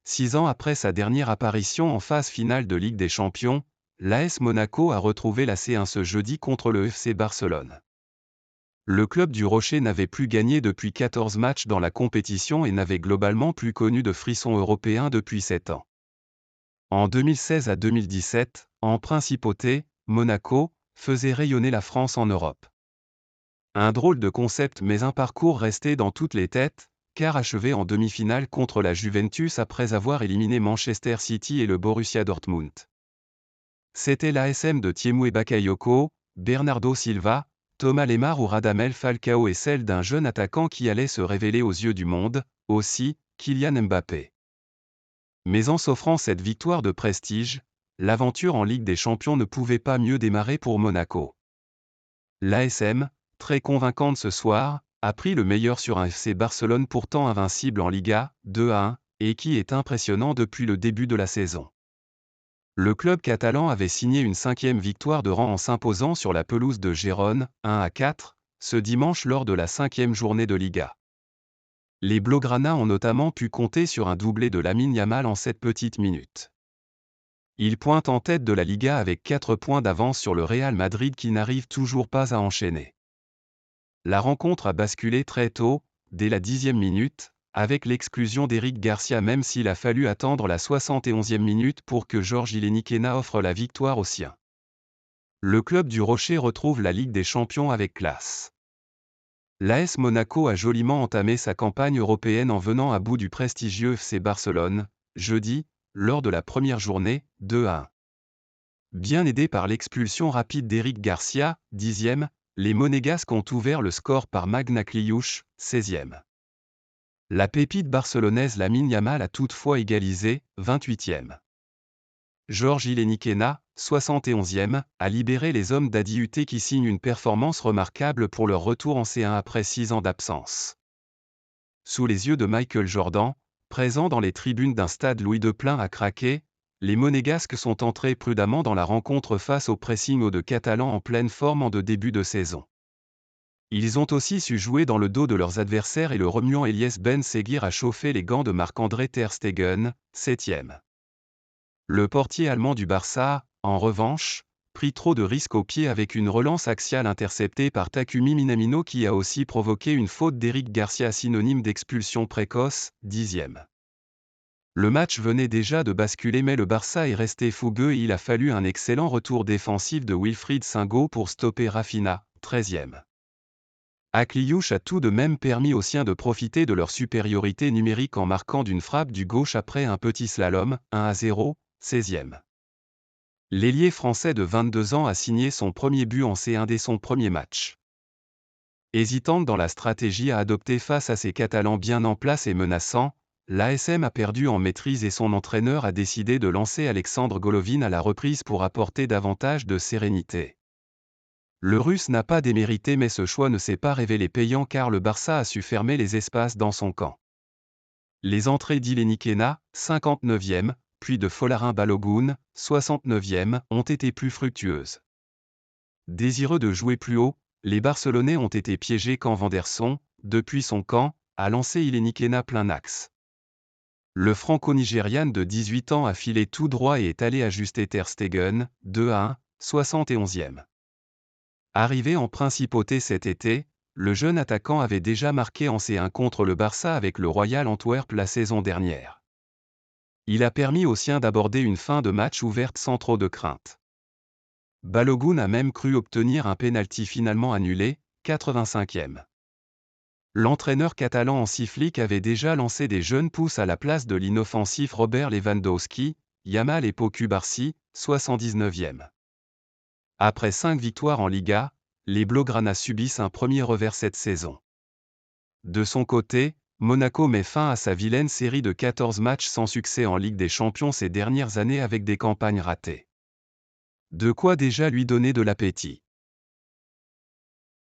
6 ans après sa dernière apparition en phase finale de Ligue des Champions, l'AS Monaco a retrouvé la C1 ce jeudi contre le FC Barcelone. Le club du Rocher n'avait plus gagné depuis 14 matchs dans la compétition et n'avait globalement plus connu de frisson européen depuis 7 ans. En 2016 à 2017, en principauté, Monaco faisait rayonner la France en Europe. Un drôle de concept mais un parcours resté dans toutes les têtes, car achevé en demi-finale contre la Juventus après avoir éliminé Manchester City et le Borussia Dortmund. C'était l'ASM de Thiemoué Bakayoko, Bernardo Silva, Thomas Lemar ou Radamel Falcao et celle d'un jeune attaquant qui allait se révéler aux yeux du monde, aussi, Kylian Mbappé. Mais en s'offrant cette victoire de prestige, l'aventure en Ligue des Champions ne pouvait pas mieux démarrer pour Monaco. L'ASM, très convaincante ce soir, a pris le meilleur sur un FC Barcelone pourtant invincible en Liga, 2-1, et qui est impressionnant depuis le début de la saison. Le club catalan avait signé une 5e victoire de rang en s'imposant sur la pelouse de Gérone, 1-4, ce dimanche lors de la 5e journée de Liga. Les Blaugrana ont notamment pu compter sur un doublé de Lamine Yamal en 7 petites minutes. Il pointe en tête de la Liga avec 4 points d'avance sur le Real Madrid qui n'arrive toujours pas à enchaîner. La rencontre a basculé très tôt, dès la 10e minute, avec l'exclusion d'Éric Garcia même s'il a fallu attendre la 71e minute pour que Georges Ilenikena offre la victoire aux siens. Le club du Rocher retrouve la Ligue des Champions avec classe. L'AS Monaco a joliment entamé sa campagne européenne en venant à bout du prestigieux FC Barcelone, jeudi, lors de la première journée, 2-1. Bien aidés par l'expulsion rapide d'Éric Garcia, 10e, les Monégasques ont ouvert le score par Magna Kliouch, 16e. La pépite barcelonaise Lamine Yamal a toutefois égalisé, 28e. Georges Ilenikena, 71e, a libéré les hommes d'Adi UT qui signent une performance remarquable pour leur retour en C1 après 6 ans d'absence. Sous les yeux de Michael Jordan, présent dans les tribunes d'un stade Louis II plein à craquer, les Monégasques sont entrés prudemment dans la rencontre face au pressing haut de Catalans en pleine forme en de début de saison. Ils ont aussi su jouer dans le dos de leurs adversaires et le remuant Elias Ben Seguir a chauffé les gants de Marc-André ter Stegen, 7e. Le portier allemand du Barça, en revanche, prit trop de risques au pied avec une relance axiale interceptée par Takumi Minamino qui a aussi provoqué une faute d'Éric Garcia synonyme d'expulsion précoce, 10e. Le match venait déjà de basculer mais le Barça est resté fougueux et il a fallu un excellent retour défensif de Wilfried Singo pour stopper Rafinha, 13e. Kliouch a tout de même permis aux siens de profiter de leur supériorité numérique en marquant d'une frappe du gauche après un petit slalom, 1-0, 16e. L'ailier français de 22 ans a signé son premier but en C1 dès son premier match. Hésitante dans la stratégie à adopter face à ces Catalans bien en place et menaçants, l'ASM a perdu en maîtrise et son entraîneur a décidé de lancer Alexandre Golovin à la reprise pour apporter davantage de sérénité. Le Russe n'a pas démérité mais ce choix ne s'est pas révélé payant car le Barça a su fermer les espaces dans son camp. Les entrées d'Ilenikena, 59e, puis de Folarin Balogun, 69e, ont été plus fructueuses. Désireux de jouer plus haut, les Barcelonais ont été piégés quand Vanderson, depuis son camp, a lancé Ilenikena plein axe. Le franco-nigérian de 18 ans a filé tout droit et est allé ajuster ter Stegen, 2-1, 71e. Arrivé en principauté cet été, le jeune attaquant avait déjà marqué en C1 contre le Barça avec le Royal Antwerp la saison dernière. Il a permis aux siens d'aborder une fin de match ouverte sans trop de crainte. Balogun a même cru obtenir un pénalty finalement annulé, 85e. L'entraîneur catalan Hansi Flick avait déjà lancé des jeunes pousses à la place de l'inoffensif Robert Lewandowski, Yamal et Pau Cubarsí, 79e. Après 5 victoires en Liga, les Blaugrana subissent un premier revers cette saison. De son côté, Monaco met fin à sa vilaine série de 14 matchs sans succès en Ligue des Champions ces dernières années avec des campagnes ratées. De quoi déjà lui donner de l'appétit.